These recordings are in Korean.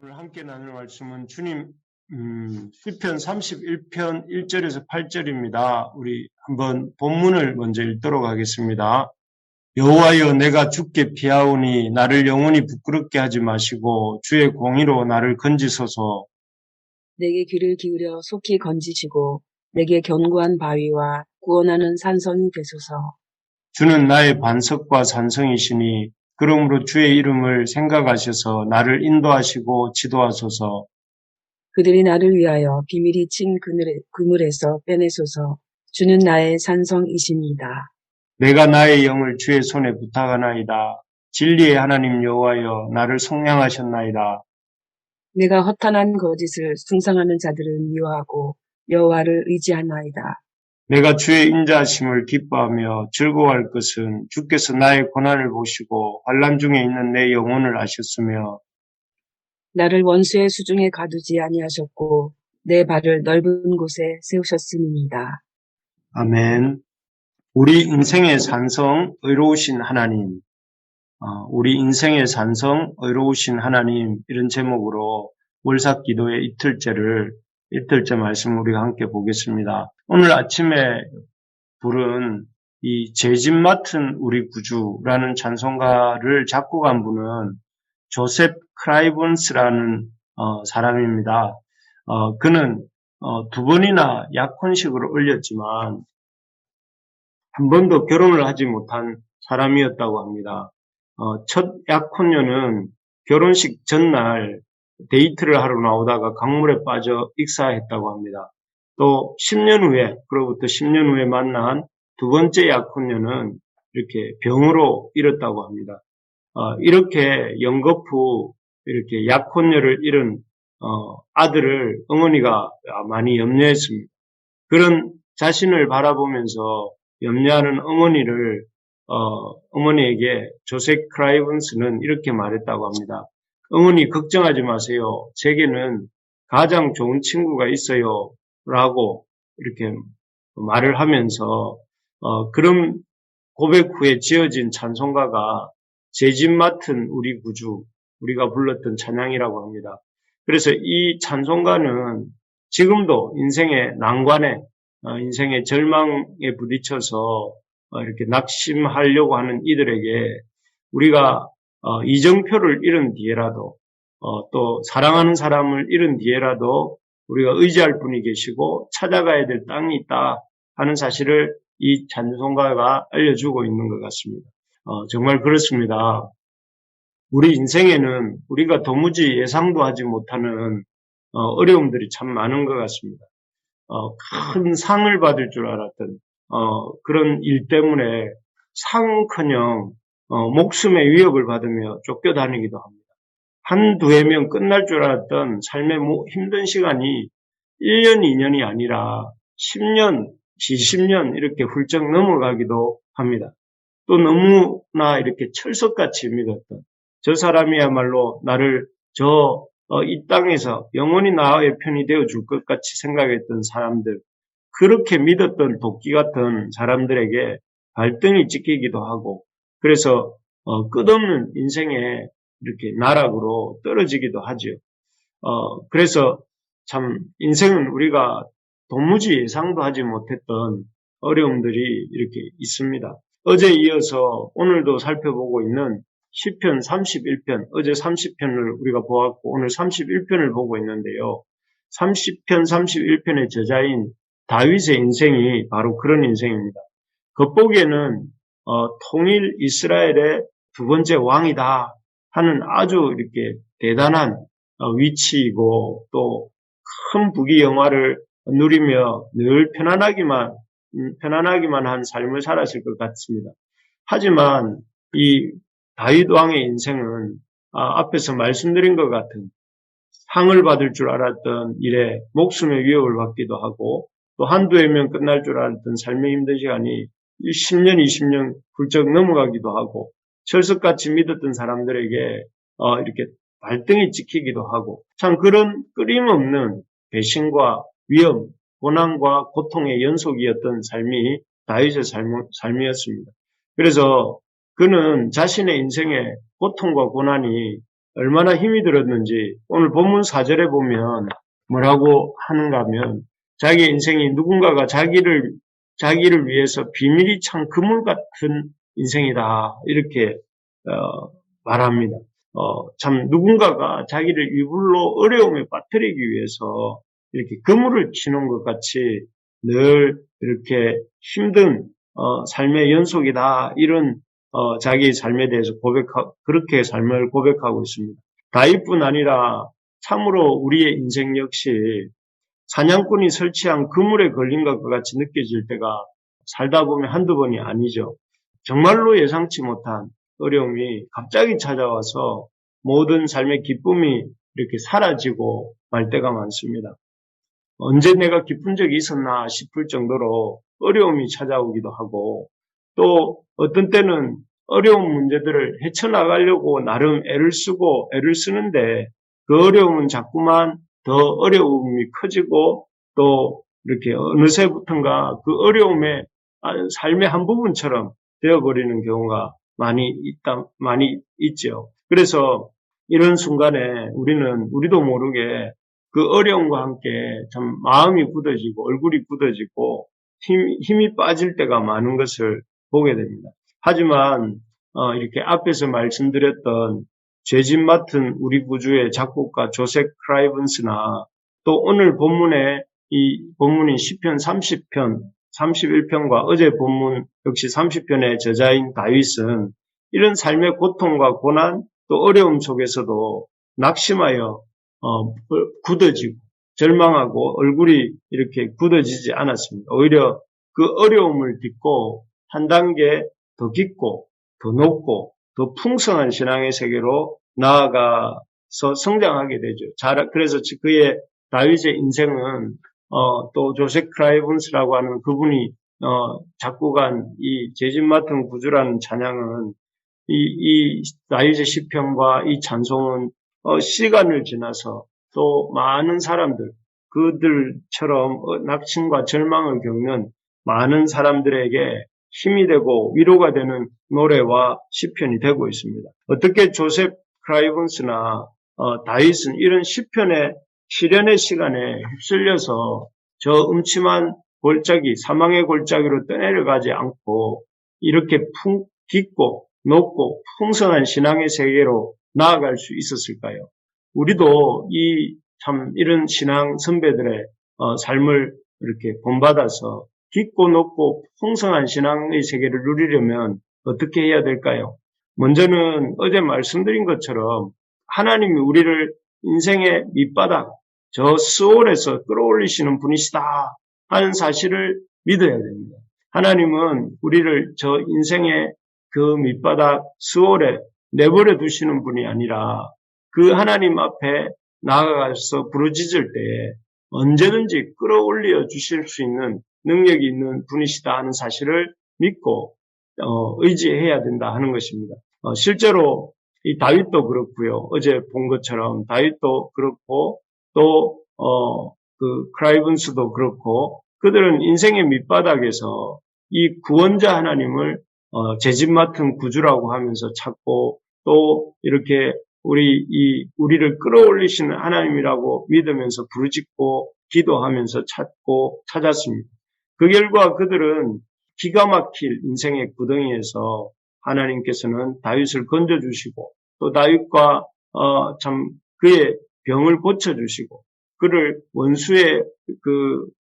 오늘 함께 나눌 말씀은 주님 시편 31편 1절에서 8절입니다. 우리 한번 본문을 먼저 읽도록 하겠습니다. 여호와여, 내가 주께 피하오니 나를 영원히 부끄럽게 하지 마시고 주의 공의로 나를 건지소서. 내게 귀를 기울여 속히 건지시고 내게 견고한 바위와 구원하는 산성이 되소서. 주는 나의 반석과 산성이시니 그러므로 주의 이름을 생각하셔서 나를 인도하시고 지도하소서. 그들이 나를 위하여 비밀이 친 그물에서 빼내소서. 주는 나의 산성이십니다. 내가 나의 영을 주의 손에 부탁하나이다. 진리의 하나님 여호와여, 나를 속량하셨나이다. 내가 허탄한 거짓을 숭상하는 자들은 미워하고 여호와를 의지하나이다. 내가 주의 인자하심을 기뻐하며 즐거워할 것은 주께서 나의 고난을 보시고 환난 중에 있는 내 영혼을 아셨으며 나를 원수의 수중에 가두지 아니하셨고 내 발을 넓은 곳에 세우셨음이니이다. 아멘. 우리 인생의 산성 의로우신 하나님, 우리 인생의 산성 의로우신 하나님, 이런 제목으로 월삭 기도의 이틀째 말씀 우리가 함께 보겠습니다. 오늘 아침에 부른 이 죄짐 맡은 우리 구주라는 찬송가를 작곡한 분은 조셉 크라이번스라는 사람입니다. 그는 두 번이나 약혼식을 올렸지만 한 번도 결혼을 하지 못한 사람이었다고 합니다. 첫 약혼녀는 결혼식 전날 데이트를 하러 나오다가 강물에 빠져 익사했다고 합니다. 또 10년 후에, 그로부터 10년 후에 만난 두 번째 약혼녀는 이렇게 병으로 잃었다고 합니다. 이렇게 연거푸 이렇게 약혼녀를 잃은 아들을 어머니가 많이 염려했습니다. 그런 자신을 바라보면서 염려하는 어머니에게 조셉 크라이번스는 이렇게 말했다고 합니다. 어머니, 걱정하지 마세요. 제게는 가장 좋은 친구가 있어요. 라고 이렇게 말을 하면서 그런 고백 후에 지어진 찬송가가 죄짐 맡은 우리 구주, 우리가 불렀던 찬양이라고 합니다. 그래서 이 찬송가는 지금도 인생의 난관에, 인생의 절망에 부딪혀서 이렇게 낙심하려고 하는 이들에게 우리가 이정표를 잃은 뒤에라도, 또 사랑하는 사람을 잃은 뒤에라도 우리가 의지할 분이 계시고 찾아가야 될 땅이 있다 하는 사실을 이 찬송가가 알려주고 있는 것 같습니다. 정말 그렇습니다. 우리 인생에는 우리가 도무지 예상도 하지 못하는 어려움들이 참 많은 것 같습니다. 큰 상을 받을 줄 알았던 그런 일 때문에 상은커녕 목숨의 위협을 받으며 쫓겨다니기도 합니다. 한두 해면 끝날 줄 알았던 삶의 힘든 시간이 1년, 2년이 아니라 10년, 20년 이렇게 훌쩍 넘어가기도 합니다. 또 너무나 이렇게 철석같이 믿었던 저 사람이야말로 나를 이 땅에서 영원히 나의 편이 되어줄 것 같이 생각했던 사람들, 그렇게 믿었던 도끼 같은 사람들에게 발등이 찍히기도 하고, 그래서 끝없는 인생의 이렇게 나락으로 떨어지기도 하죠. 그래서 참 인생은 우리가 도무지 예상도 하지 못했던 어려움들이 이렇게 있습니다. 어제 이어서 오늘도 살펴보고 있는 시편 31편, 어제 30편을 우리가 보았고 오늘 31편을 보고 있는데요. 30편, 31편의 저자인 다윗의 인생이 바로 그런 인생입니다. 겉보기에는 통일 이스라엘의 두 번째 왕이다 하는 아주 이렇게 대단한 위치이고 또 큰 부귀영화를 누리며 늘 편안하기만 한 삶을 살았을 것 같습니다. 하지만 이 다윗 왕의 인생은 앞에서 말씀드린 것 같은 상을 받을 줄 알았던 일에 목숨의 위협을 받기도 하고 또 한두 해면 끝날 줄 알았던 삶의 힘든 시간이 10년, 20년 훌쩍 넘어가기도 하고 철석같이 믿었던 사람들에게 이렇게 발등이 찍히기도 하고 참 그런 끊임없는 배신과 위험, 고난과 고통의 연속이었던 삶이 다윗의 삶이었습니다. 그래서 그는 자신의 인생의 고통과 고난이 얼마나 힘이 들었는지 오늘 본문 4절에 보면 뭐라고 하는가 하면 자기 인생이 누군가가 자기를 위해서 비밀이 찬 그물 같은 인생이다. 이렇게 말합니다. 참 누군가가 자기를 이불로 어려움에 빠뜨리기 위해서 이렇게 그물을 치는 것 같이 늘 이렇게 힘든 삶의 연속이다. 이런 자기의 삶에 대해서 그렇게 삶을 고백하고 있습니다. 다윗뿐 아니라 참으로 우리의 인생 역시 사냥꾼이 설치한 그물에 걸린 것과 같이 느껴질 때가 살다 보면 한두 번이 아니죠. 정말로 예상치 못한 어려움이 갑자기 찾아와서 모든 삶의 기쁨이 이렇게 사라지고 말 때가 많습니다. 언제 내가 기쁜 적이 있었나 싶을 정도로 어려움이 찾아오기도 하고 또 어떤 때는 어려운 문제들을 헤쳐나가려고 나름 애를 쓰는데 그 어려움은 자꾸만 더 어려움이 커지고 또 이렇게 어느새부턴가 그 어려움의 삶의 한 부분처럼 되어버리는 경우가 많이 있죠. 그래서 이런 순간에 우리도 모르게 그 어려움과 함께 참 마음이 굳어지고 얼굴이 굳어지고 힘이 빠질 때가 많은 것을 보게 됩니다. 하지만 이렇게 앞에서 말씀드렸던 죄짓 맡은 우리 구주의 작곡가 조셉 크라이븐스나 또 오늘 본문에 이 본문인 시편 30편, 31편과 어제 본문 역시 30편의 저자인 다윗은 이런 삶의 고통과 고난 또 어려움 속에서도 낙심하여 굳어지고 절망하고 얼굴이 이렇게 굳어지지 않았습니다. 오히려 그 어려움을 딛고 한 단계 더 깊고 더 높고 더 풍성한 신앙의 세계로 나아가서 성장하게 되죠. 그래서 그의 다윗의 인생은 또 조셉 크라이븐스라고 하는 그분이 작곡한 이 죄짓 맡은 구주라는 찬양은 이 다윗의 시편과 이 찬송은 시간을 지나서 또 많은 사람들 그들처럼 낙심과 절망을 겪는 많은 사람들에게 힘이 되고 위로가 되는 노래와 시편이 되고 있습니다. 어떻게 조셉 크라이븐스나 다윗은 이런 시편의 시련의 시간에 휩쓸려서 저 음침한 골짜기, 사망의 골짜기로 떠내려가지 않고 이렇게 깊고 높고 풍성한 신앙의 세계로 나아갈 수 있었을까요? 우리도 이런 신앙 선배들의 삶을 이렇게 본받아서 깊고 높고 풍성한 신앙의 세계를 누리려면 어떻게 해야 될까요? 먼저는 어제 말씀드린 것처럼 하나님이 우리를 인생의 밑바닥, 저 스올에서 끌어올리시는 분이시다 하는 사실을 믿어야 됩니다. 하나님은 우리를 저 인생의 그 밑바닥 스올에 내버려 두시는 분이 아니라 그 하나님 앞에 나아가서 부르짖을 때에 언제든지 끌어올려 주실 수 있는 능력이 있는 분이시다 하는 사실을 믿고 의지해야 된다 하는 것입니다. 실제로 이 다윗도 그렇고요. 어제 본 것처럼 다윗도 그렇고 또 그 크라이븐스도 그렇고 그들은 인생의 밑바닥에서 이 구원자 하나님을 죄짓 맡은 구주라고 하면서 찾고 또 이렇게 우리를 끌어올리시는 하나님이라고 믿으면서 부르짖고 기도하면서 찾았습니다. 그 결과 그들은 기가 막힐 인생의 구덩이에서 하나님께서는 다윗을 건져주시고 또 다윗과 참 그의 병을 고쳐주시고 그를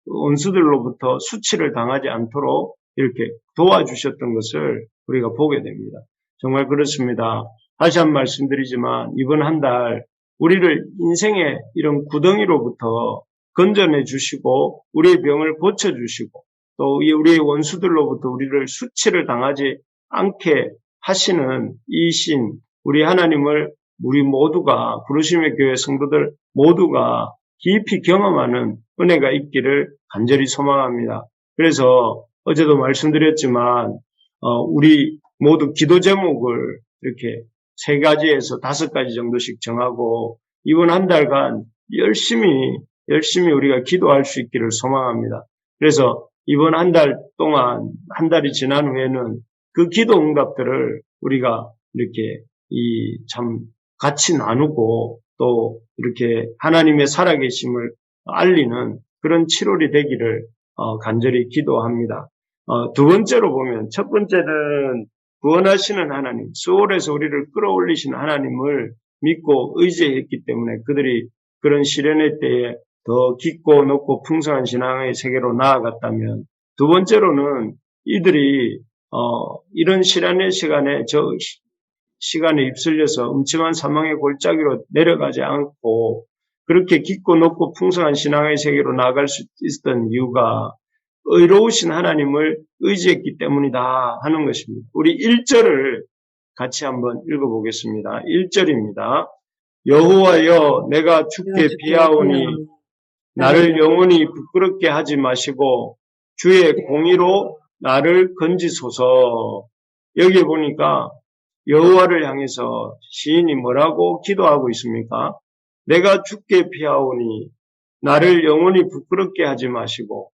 원수들로부터 수치를 당하지 않도록 이렇게 도와주셨던 것을 우리가 보게 됩니다. 정말 그렇습니다. 다시 한번 말씀드리지만 이번 한 달 우리를 인생의 이런 구덩이로부터 건져내 주시고 우리의 병을 고쳐주시고 또 우리의 원수들로부터 우리를 수치를 당하지 않게 하시는 이 신 우리 하나님을 우리 모두가 부르심의 교회 성도들 모두가 깊이 경험하는 은혜가 있기를 간절히 소망합니다. 그래서 어제도 말씀드렸지만 우리 모두 기도 제목을 이렇게 3가지에서 5가지 정도씩 정하고 이번 한 달간 열심히 우리가 기도할 수 있기를 소망합니다. 그래서 이번 한 달 동안 한 달이 지난 후에는 그 기도 응답들을 우리가 이렇게 참 같이 나누고 또 이렇게 하나님의 살아계심을 알리는 그런 7월이 되기를 간절히 기도합니다. 두 번째로 보면 첫 번째는 구원하시는 하나님, 수월에서 우리를 끌어올리시는 하나님을 믿고 의지했기 때문에 그들이 그런 시련의 때에 더 깊고 높고 풍성한 신앙의 세계로 나아갔다면, 두 번째로는 이들이 이런 시련의 시간에 시간에 휩쓸려서 음침한 사망의 골짜기로 내려가지 않고 그렇게 깊고 높고 풍성한 신앙의 세계로 나아갈 수 있었던 이유가 의로우신 하나님을 의지했기 때문이다 하는 것입니다. 우리 1절을 같이 한번 읽어보겠습니다. 1절입니다. 여호와여, 내가 주께 비하오니 나를 영원히 부끄럽게 하지 마시고 주의 공의로 나를 건지소서. 여기 보니까 여호와를 향해서 시인이 뭐라고 기도하고 있습니까? 내가 주께 피하오니 나를 영원히 부끄럽게 하지 마시고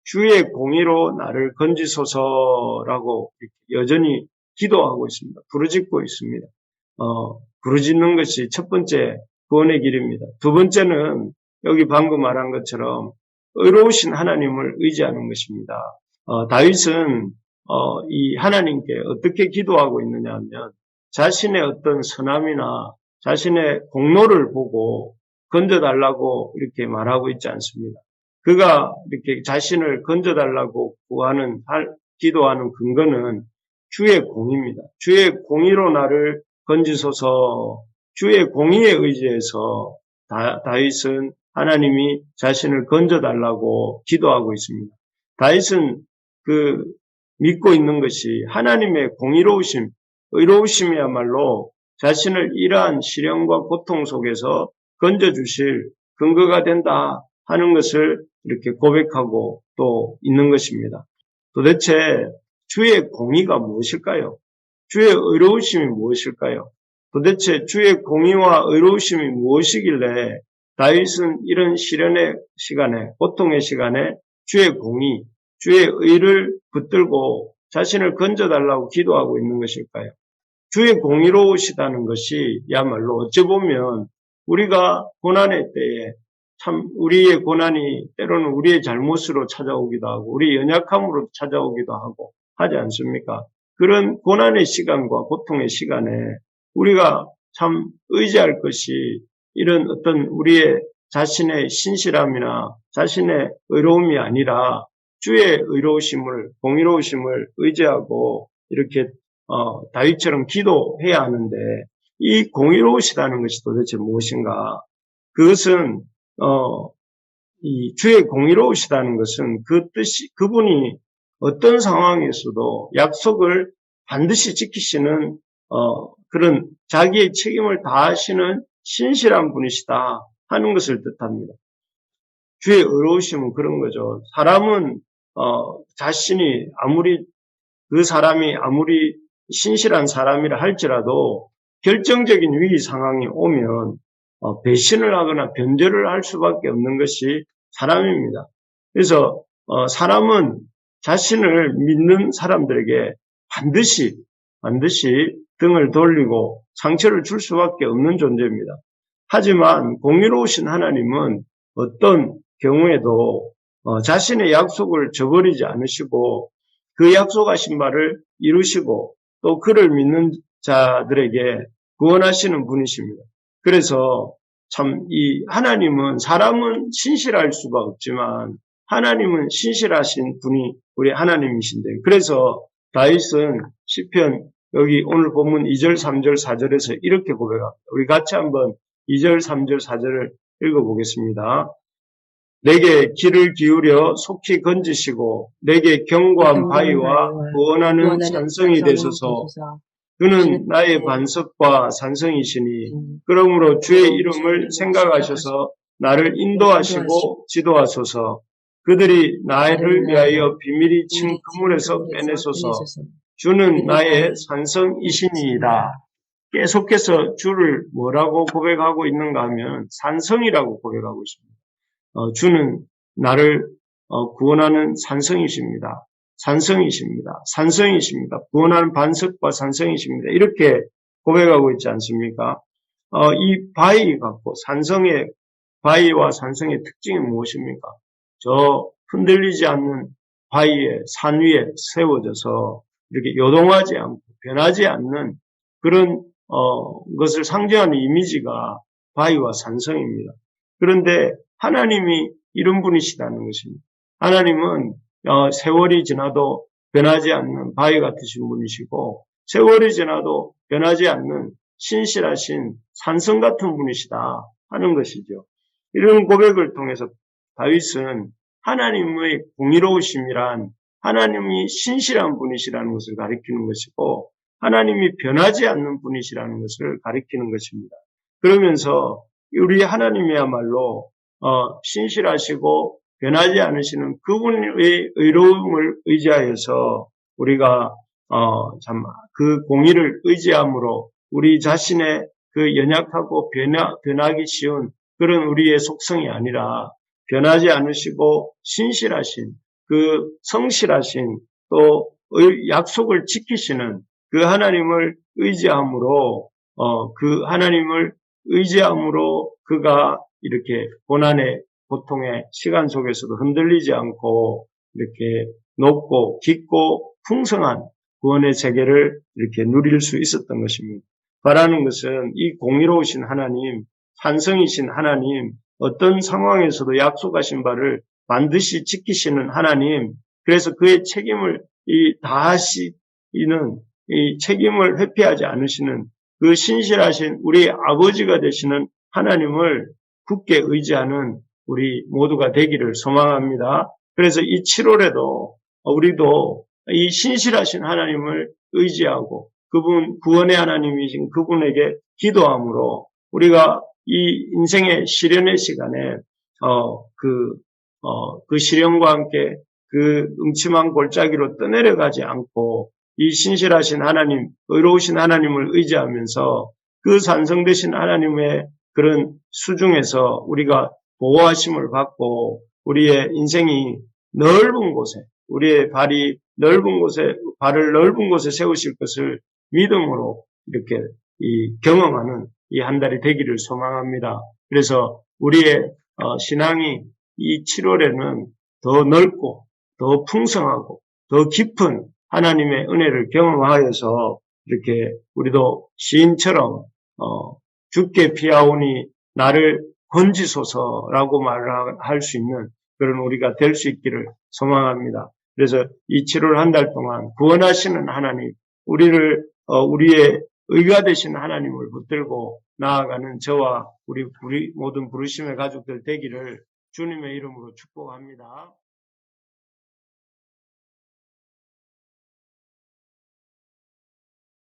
주의 공의로 나를 건지소서라고 여전히 기도하고 있습니다. 부르짖고 있습니다. 부르짖는 것이 첫 번째 구원의 길입니다. 두 번째는 여기 방금 말한 것처럼 의로우신 하나님을 의지하는 것입니다. 다윗은 이 하나님께 어떻게 기도하고 있느냐 하면 자신의 어떤 선함이나 자신의 공로를 보고 건져달라고 이렇게 말하고 있지 않습니다. 그가 이렇게 자신을 건져달라고 기도하는 근거는 주의 공의입니다. 주의 공의로 나를 건지소서. 주의 공의에 의지해서 다윗은 하나님이 자신을 건져달라고 기도하고 있습니다. 다윗은 믿고 있는 것이 하나님의 공의로우심, 의로우심이야말로 자신을 이러한 시련과 고통 속에서 건져주실 근거가 된다 하는 것을 이렇게 고백하고 또 있는 것입니다. 도대체 주의 공의가 무엇일까요? 주의 의로우심이 무엇일까요? 도대체 주의 공의와 의로우심이 무엇이길래 다윗은 이런 시련의 시간에, 고통의 시간에 주의 공의, 주의 의를 붙들고 자신을 건져달라고 기도하고 있는 것일까요? 주의 공의로우시다는 것이 야말로 어찌 보면 우리가 고난의 때에 참 우리의 고난이 때로는 우리의 잘못으로 찾아오기도 하고 우리의 연약함으로 찾아오기도 하고 하지 않습니까? 그런 고난의 시간과 고통의 시간에 우리가 참 의지할 것이 이런 어떤 우리의 자신의 신실함이나 자신의 의로움이 아니라 주의 의로우심을, 공의로우심을 의지하고 이렇게 다윗처럼 기도해야 하는데 이 공의로우시다는 것이 도대체 무엇인가? 그것은 이 주의 공의로우시다는 것은 그분이 어떤 상황에서도 약속을 반드시 지키시는 그런 자기의 책임을 다하시는 신실한 분이시다 하는 것을 뜻합니다. 주의 의로우심은 그런 거죠. 사람은 자신이 그 사람이 아무리 신실한 사람이라 할지라도 결정적인 위기 상황이 오면 배신을 하거나 변절을 할 수밖에 없는 것이 사람입니다. 그래서 사람은 자신을 믿는 사람들에게 반드시 등을 돌리고 상처를 줄 수밖에 없는 존재입니다. 하지만 공의로우신 하나님은 어떤 경우에도 자신의 약속을 저버리지 않으시고 그 약속하신 바를 이루시고 또 그를 믿는 자들에게 구원하시는 분이십니다. 그래서 참 이 하나님은 사람은 신실할 수가 없지만 하나님은 신실하신 분이 우리 하나님이신데 그래서 다윗은 시편 여기 오늘 본문 2절, 3절, 4절에서 이렇게 고백합니다. 우리 같이 한번 2절, 3절, 4절을 읽어보겠습니다. 내게 귀를 기울여 속히 건지시고 내게 견고한 바위와 구원하는 산성이 되소서. 그는 나의 반석과 산성이시니 그러므로 주의 이름을 생각하셔서 나를 인도하시고 지도하소서. 그들이 나를 위하여 비밀히 친 그물에서 빼내소서. 주는 나의 산성이시니이다. 계속해서 주를 뭐라고 고백하고 있는가 하면 산성이라고 고백하고 있습니다. 주는 나를 구원하는 산성이십니다. 산성이십니다. 구원하는 반석과 산성이십니다. 이렇게 고백하고 있지 않습니까? 이 바위 갖고 바위와 산성의 특징이 무엇입니까? 저 흔들리지 않는 바위에 산 위에 세워져서 이렇게 요동하지 않고 변하지 않는 그런 것을 상징하는 이미지가 바위와 산성입니다. 그런데 하나님이 이런 분이시다는 것입니다. 하나님은 세월이 지나도 변하지 않는 바위 같으신 분이시고 세월이 지나도 변하지 않는 신실하신 산성 같은 분이시다 하는 것이죠. 이런 고백을 통해서 다윗은 하나님의 공의로우심이란 하나님이 신실한 분이시라는 것을 가리키는 것이고 하나님이 변하지 않는 분이시라는 것을 가리키는 것입니다. 그러면서 우리 하나님이야말로 신실하시고 변하지 않으시는 그분의 의로움을 의지하여서 우리가 참 그 공의를 의지함으로 우리 자신의 그 연약하고 변하기 쉬운 그런 우리의 속성이 아니라 변하지 않으시고 신실하신 그 성실하신 또 약속을 지키시는 그 하나님을 의지함으로 그 하나님을 의지함으로 그가 이렇게 고난의 고통의 시간 속에서도 흔들리지 않고 이렇게 높고 깊고 풍성한 구원의 세계를 이렇게 누릴 수 있었던 것입니다. 바라는 것은 이 공의로우신 하나님, 산성이신 하나님, 어떤 상황에서도 약속하신 바를 반드시 지키시는 하나님, 그래서 그의 책임을 다하시는 이 책임을 회피하지 않으시는 그 신실하신 우리 아버지가 되시는 하나님을 굳게 의지하는 우리 모두가 되기를 소망합니다. 그래서 이 7월에도 우리도 이 신실하신 하나님을 의지하고 그분 구원의 하나님이신 그분에게 기도함으로 우리가 이 인생의 시련의 시간에 그 시련과 함께 그 음침한 골짜기로 떠내려가지 않고 이 신실하신 하나님, 의로우신 하나님을 의지하면서 그 산성되신 하나님의 그런 수중에서 우리가 보호하심을 받고 우리의 인생이 넓은 곳에 우리의 발이 넓은 곳에 발을 넓은 곳에 세우실 것을 믿음으로 이렇게 경험하는 이 한 달이 되기를 소망합니다. 그래서 우리의 신앙이 이 7월에는 더 넓고 더 풍성하고 더 깊은 하나님의 은혜를 경험하여서 이렇게 우리도 시인처럼 주께 피하오니 나를 건지소서라고 말할 수 있는 그런 우리가 될 수 있기를 소망합니다. 그래서 이 7월 한 달 동안 구원하시는 하나님, 우리의 의가 되신 하나님을 붙들고 나아가는 저와 우리 모든 부르심의 가족들 되기를 주님의 이름으로 축복합니다.